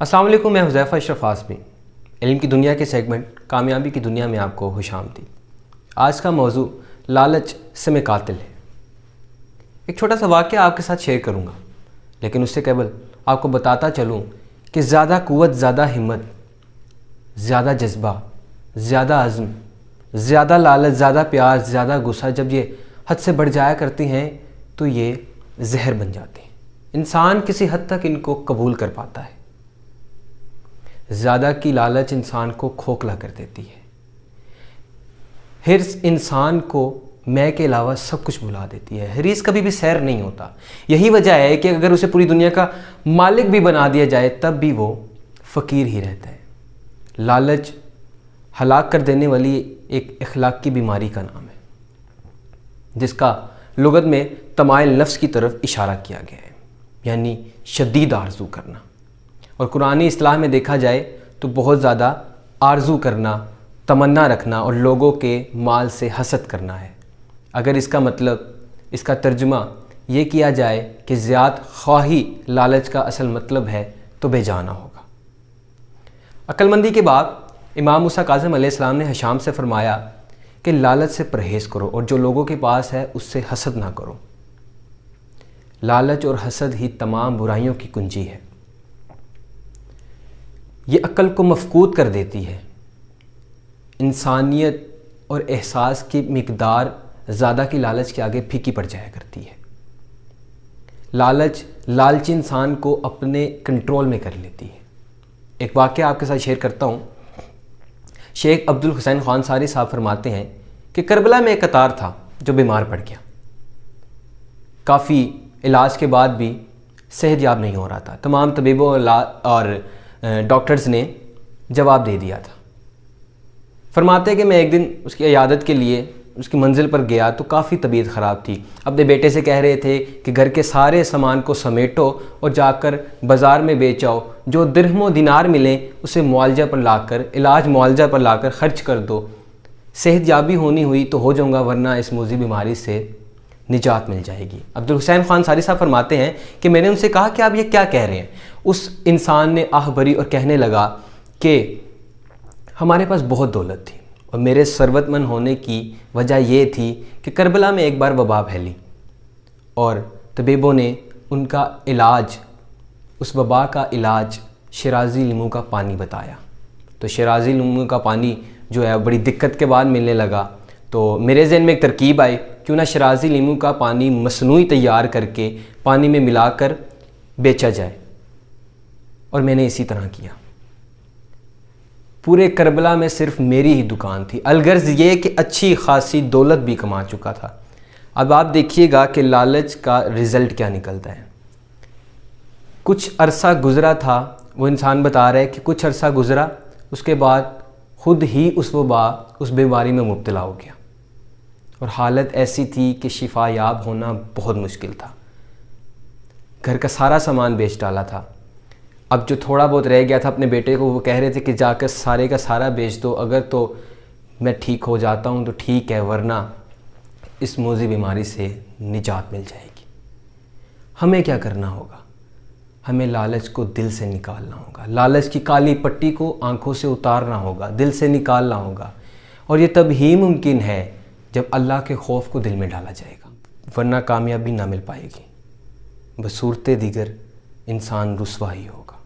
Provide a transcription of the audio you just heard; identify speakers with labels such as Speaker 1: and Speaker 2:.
Speaker 1: السلام علیکم، میں حذیفہ اشرف آزمی، علم کی دنیا کے سیگمنٹ کامیابی کی دنیا میں آپ کو خوش آمدید۔ آج کا موضوع لالچ سے میں قاتل ہے۔ ایک چھوٹا سا واقعہ آپ کے ساتھ شیئر کروں گا، لیکن اس سے قبل آپ کو بتاتا چلوں کہ زیادہ قوت، زیادہ ہمت، زیادہ جذبہ، زیادہ عزم، زیادہ لالچ، زیادہ پیار، زیادہ غصہ جب یہ حد سے بڑھ جایا کرتی ہیں تو یہ زہر بن جاتے ہیں۔ انسان کسی حد تک ان کو قبول کر پاتا ہے۔ زیادہ کی لالچ انسان کو کھوکھلا کر دیتی ہے۔ حرص انسان کو میں کے علاوہ سب کچھ بھلا دیتی ہے۔ حریص کبھی بھی سیر نہیں ہوتا۔ یہی وجہ ہے کہ اگر اسے پوری دنیا کا مالک بھی بنا دیا جائے تب بھی وہ فقیر ہی رہتا ہے۔ لالچ ہلاک کر دینے والی ایک اخلاقی بیماری کا نام ہے، جس کا لغت میں تمائل نفس کی طرف اشارہ کیا گیا ہے، یعنی شدید آرزو کرنا۔ اور قرآنی اصطلاح میں دیکھا جائے تو بہت زیادہ آرزو کرنا، تمنا رکھنا اور لوگوں کے مال سے حسد کرنا ہے۔ اگر اس کا مطلب، اس کا ترجمہ یہ کیا جائے کہ زیادہ خواہی لالچ کا اصل مطلب ہے تو بے جانا ہوگا۔ عقل مندی کے بعد امام موسیٰ کاظم علیہ السلام نے ہشام سے فرمایا کہ لالچ سے پرہیز کرو اور جو لوگوں کے پاس ہے اس سے حسد نہ کرو۔ لالچ اور حسد ہی تمام برائیوں کی کنجی ہے۔ یہ عقل کو مفقود کر دیتی ہے۔ انسانیت اور احساس کی مقدار زیادہ کی لالچ کے آگے پھیکی پڑ جایا کرتی ہے۔ لالچی انسان کو اپنے کنٹرول میں کر لیتی ہے۔ ایک واقعہ آپ کے ساتھ شیئر کرتا ہوں۔ شیخ عبد الحسین خانصاری صاحب فرماتے ہیں کہ کربلا میں ایک قطار تھا جو بیمار پڑ گیا۔ کافی علاج کے بعد بھی صحت یاب نہیں ہو رہا تھا۔ تمام طبیبوں اور ڈاکٹرز نے جواب دے دیا تھا۔ فرماتے کہ میں ایک دن اس کی عیادت کے لیے اس کی منزل پر گیا تو کافی طبیعت خراب تھی۔ اپنے بیٹے سے کہہ رہے تھے کہ گھر کے سارے سامان کو سمیٹو اور جا کر بازار میں بیچ آؤ، جو درہم و دینار ملیں اسے علاج معالجہ پر لا کر خرچ کر دو۔ صحت یابی ہونی ہوئی تو ہو جاؤں گا، ورنہ اس موذی بیماری سے نجات مل جائے گی۔ عبد الحسین خانصاری صاحب فرماتے ہیں کہ میں نے ان سے کہا کہ آپ یہ کیا کہہ رہے ہیں؟ اس انسان نے آہ بھری اور کہنے لگا کہ ہمارے پاس بہت دولت تھی اور میرے ثروت مند ہونے کی وجہ یہ تھی کہ کربلا میں ایک بار وبا پھیلی اور طبیبوں نے ان کا علاج، اس وبا کا علاج شیرازی لیموں کا پانی بتایا۔ تو شیرازی لیموں کا پانی جو ہے بڑی دقت کے بعد ملنے لگا، تو میرے ذہن میں ایک ترکیب آئی، کیوں نہ شیرازی لیموں کا پانی مصنوعی تیار کر کے پانی میں ملا کر بیچا جائے، اور میں نے اسی طرح کیا۔ پورے کربلا میں صرف میری ہی دکان تھی، الغرض یہ کہ اچھی خاصی دولت بھی کما چکا تھا۔ اب آپ دیکھیے گا کہ لالچ کا رزلٹ کیا نکلتا ہے۔ کچھ عرصہ گزرا تھا، وہ انسان بتا رہا ہے کہ کچھ عرصہ گزرا، اس کے بعد خود ہی اس بیماری میں مبتلا ہو گیا اور حالت ایسی تھی کہ شفا یاب ہونا بہت مشکل تھا۔ گھر کا سارا سامان بیچ ڈالا تھا۔ اب جو تھوڑا بہت رہ گیا تھا، اپنے بیٹے کو وہ کہہ رہے تھے کہ جا کر سارے کا سارا بیچ دو، اگر تو میں ٹھیک ہو جاتا ہوں تو ٹھیک ہے، ورنہ اس موذی بیماری سے نجات مل جائے گی۔ ہمیں کیا کرنا ہوگا؟ ہمیں لالچ کو دل سے نکالنا ہوگا۔ لالچ کی کالی پٹی کو آنکھوں سے اتارنا ہوگا، دل سے نکالنا ہوگا، اور یہ تب ہی ممکن ہے جب اللہ کے خوف کو دل میں ڈالا جائے گا، ورنہ کامیابی نہ مل پائے گی۔ بصورت دیگر انسان رسوا ہی ہوگا۔